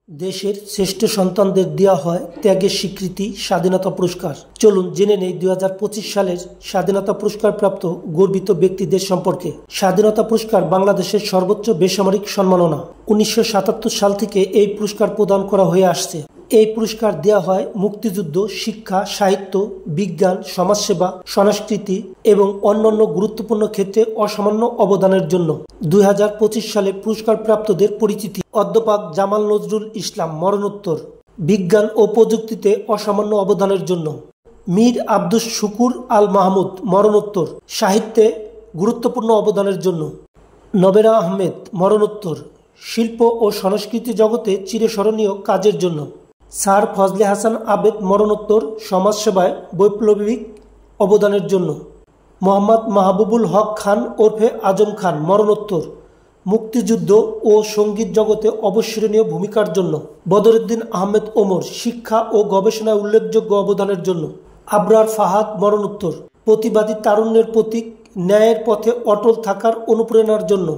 দেশের শ্রেষ্ঠ সন্তানদের দেওয়া হয় ত্যাগের স্বীকৃতি স্বাধীনতা পুরস্কার। চলুন জেনে নেই 2025 সালের স্বাধীনতা পুরস্কারপ্রাপ্ত গর্বিত ব্যক্তিদের সম্পর্কে। স্বাধীনতা পুরস্কার বাংলাদেশের সর্বোচ্চ বেসামরিক সম্মাননা। 1977 সাল থেকে এই পুরস্কার প্রদান করা হয়ে আসছে। এই পুরস্কার দেওয়া হয় মুক্তিযুদ্ধ, শিক্ষা, সাহিত্য, বিজ্ঞান, সমাজসেবা, সংস্কৃতি এবং অন্যান্য গুরুত্বপূর্ণ ক্ষেত্রে অসামান্য অবদানের জন্য। 2025 সালে পুরস্কার প্রাপ্তদের পরিচিতি। অধ্যাপক জামাল নজরুল ইসলাম, মরণোত্তর। বিজ্ঞান ও প্রযুক্তিতে অসামান্য অবদানের জন্য। মীর আব্দুস শুকুর আল মাহমুদ, মরণোত্তর, সাহিত্যে গুরুত্বপূর্ণ অবদানের জন্য। নবেরা আহমেদ, মরণোত্তর, শিল্প ও সংস্কৃতি জগতে চিরস্মরণীয় কাজের জন্য। স্যার ফজলে হাসান আবেদ, মরণোত্তর, সমাজসেবায় বৈপ্লবিক অবদানের জন্য। মোহাম্মদ মাহবুবুল হক খান ওরফে আজম খান, মরণোত্তর, মুক্তিযুদ্ধ ও সঙ্গীত জগতে অবিস্মরণীয় ভূমিকার জন্য। বদরুদ্দিন আহমেদ ওমর, শিক্ষা ও গবেষণায় উল্লেখযোগ্য অবদানের জন্য। আবরার ফাহাদ, মরণোত্তর, প্রতিবাদী তারুণ্যের প্রতীক, ন্যায়ের পথে অটল থাকার অনুপ্রেরণার জন্য।